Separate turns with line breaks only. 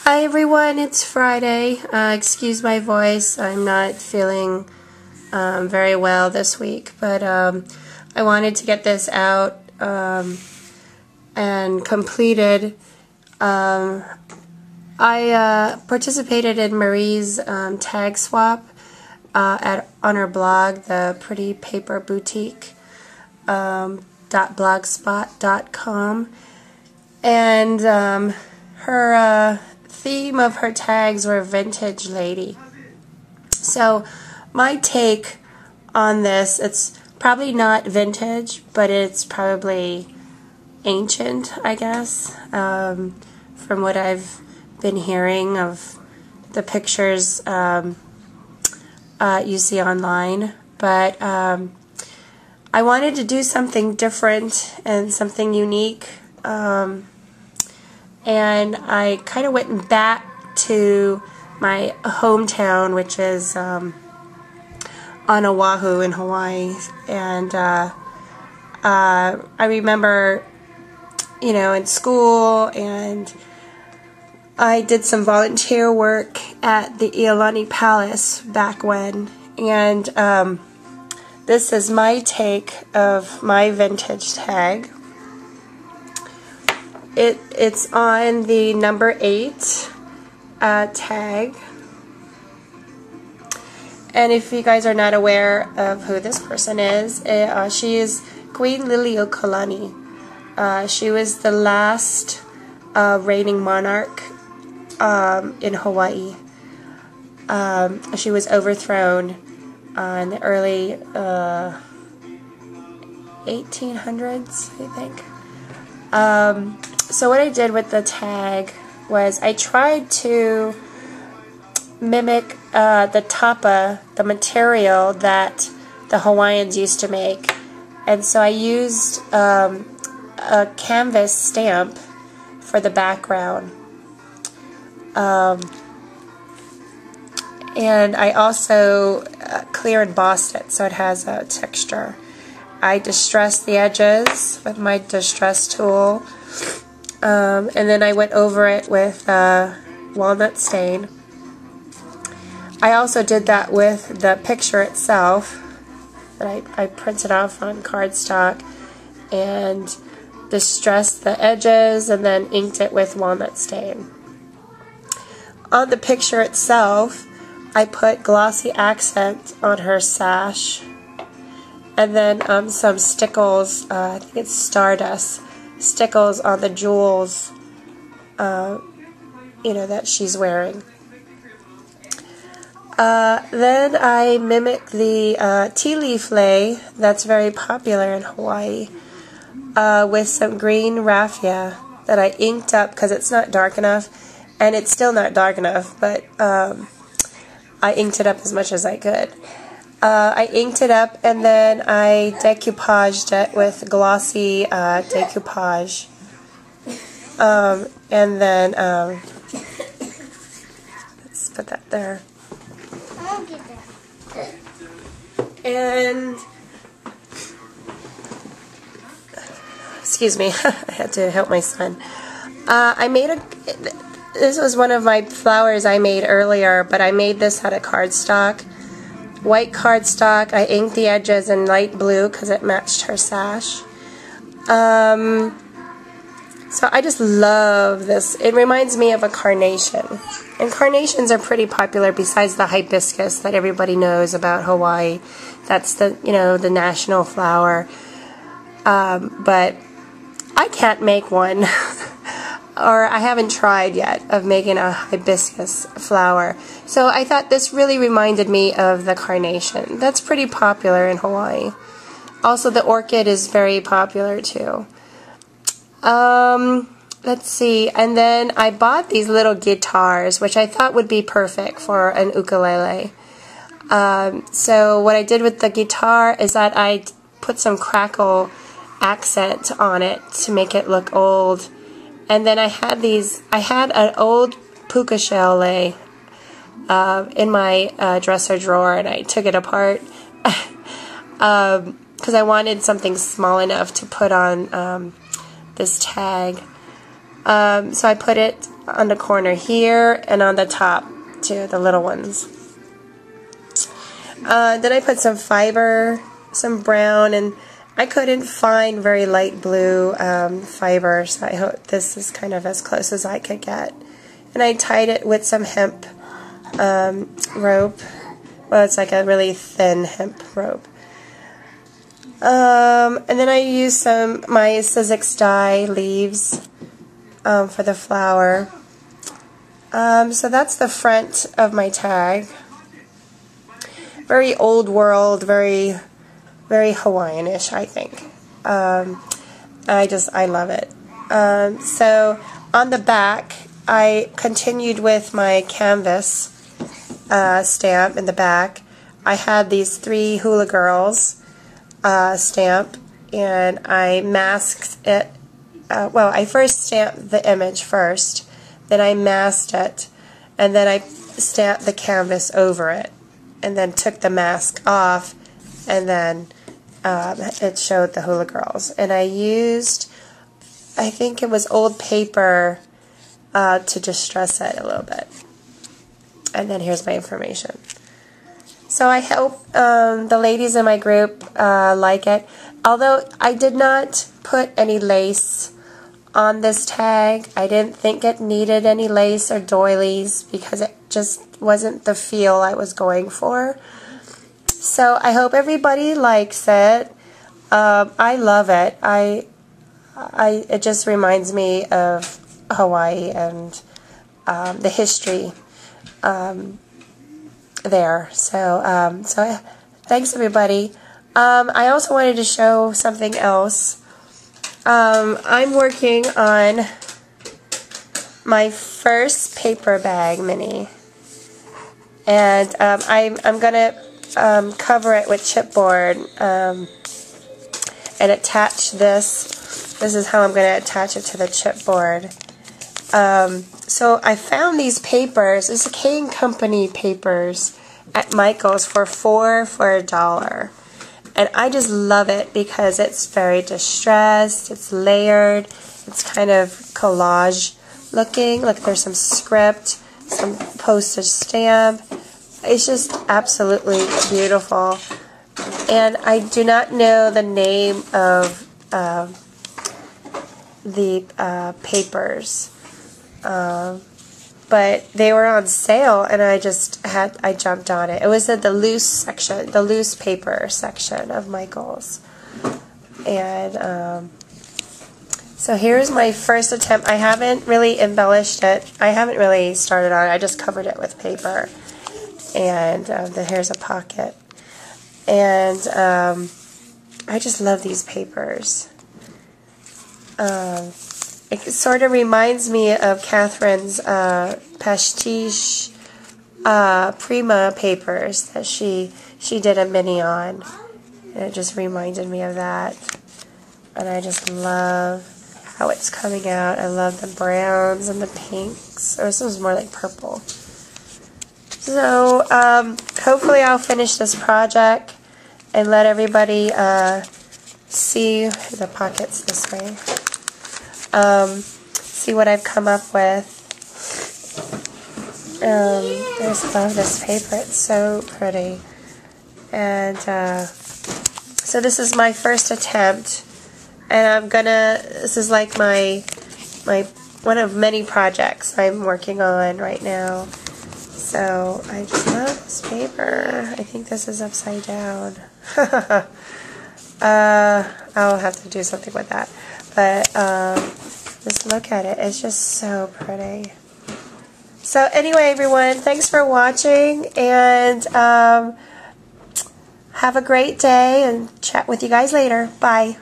Hi everyone, it's Friday. Excuse my voice, I'm not feeling very well this week, but I wanted to get this out and completed. I participated in Marie's tag swap on her blog, the Pretty Paper Boutique .blogspot.com, and her theme of her tags were vintage lady. So my take on this, it's probably not vintage, but it's probably ancient, I guess, from what I've been hearing of the pictures you see online. But I wanted to do something different and something unique. And I kind of went back to my hometown, which is on Oahu in Hawaii. And I remember, in school, and I did some volunteer work at the Iolani Palace back when. And this is my take of my vintage tag. It's on the number 8 tag. And if you guys are not aware of who this person is, she is Queen Liliuokalani. She was the last reigning monarch in Hawaii. She was overthrown in the early 1800s, I think. So what I did with the tag was I tried to mimic the tapa, the material that the Hawaiians used to make. And so I used a canvas stamp for the background. And I also clear embossed it so it has a texture. I distressed the edges with my distress tool. And then I went over it with walnut stain. I also did that with the picture itself that I printed off on cardstock and distressed the edges and then inked it with walnut stain. On the picture itself, I put glossy accent on her sash, and then some stickles, I think it's stardust, stickles on the jewels, that she's wearing. Then I mimic the tea leaf lei that's very popular in Hawaii with some green raffia that I inked up because it's not dark enough, and it's still not dark enough, but I inked it up as much as I could. I inked it up and then I decoupaged it with glossy decoupage. And then, let's put that there.
I'll get that.
And, excuse me, I had to help my son. This was one of my flowers I made earlier, but I made this out of cardstock. White cardstock. I inked the edges in light blue because it matched her sash. So I just love this. It reminds me of a carnation. And carnations are pretty popular besides the hibiscus that everybody knows about Hawaii. That's the national flower. But I can't make one. Or I haven't tried yet of making a hibiscus flower. So I thought this really reminded me of the carnation. That's pretty popular in Hawaii. Also, the orchid is very popular too. Let's see. And then I bought these little guitars, which I thought would be perfect for an ukulele. So what I did with the guitar is that I put some crackle accent on it to make it look old. And then I had an old puka shell lei in my dresser drawer, and I took it apart because I wanted something small enough to put on this tag. So I put it on the corner here and on the top too, the little ones. Then I put some fiber, some brown, and I couldn't find very light blue fiber, so I hope this is kind of as close as I could get. And I tied it with some hemp rope. Well, it's like a really thin hemp rope. And then I used some my Sizzix dye leaves for the flower. So that's the front of my tag. Very old world, very Hawaiian-ish, I think. I love it. So on the back, I continued with my canvas stamp in the back. I had these 3 Hula Girls stamp, and I masked it. Well, I first stamped the image first, then I masked it, and then I stamped the canvas over it, and then took the mask off, and then it showed the Hula Girls. And I used, I think it was old paper to distress it a little bit. And then here's my information. So I hope the ladies in my group like it. Although I did not put any lace on this tag. I didn't think it needed any lace or doilies because it just wasn't the feel I was going for. So I hope everybody likes it. I love it. It just reminds me of Hawaii and the history there. So thanks everybody. I also wanted to show something else. I'm working on my first paper bag mini, and I'm gonna cover it with chipboard and attach this. This is how I'm gonna attach it to the chipboard. So I found these papers. It's a Kane Company papers at Michael's for $4 and I just love it because it's very distressed, it's layered, it's kind of collage looking. Look, there's some script, some postage stamp. It's just absolutely beautiful. And I do not know the name of the papers, but they were on sale, and I jumped on it. It was at the loose section, the loose paper section of Michael's. And so here's my first attempt. I haven't really embellished it. I haven't really started on it. I just covered it with paper. And then here's a pocket. And I just love these papers. It sort of reminds me of Catherine's pastiche Prima papers that she did a mini on. And it just reminded me of that. And I just love how it's coming out. I love the browns and the pinks. Or this was more like purple. So hopefully I'll finish this project and let everybody see the pockets this way. See what I've come up with. I just love this paper. It's so pretty. And so this is my first attempt, and this is like my one of many projects I'm working on right now. So I just love this paper. I think this is upside down. I'll have to do something with that. But just look at it. It's just so pretty. So anyway, everyone, thanks for watching, and have a great day, and chat with you guys later. Bye.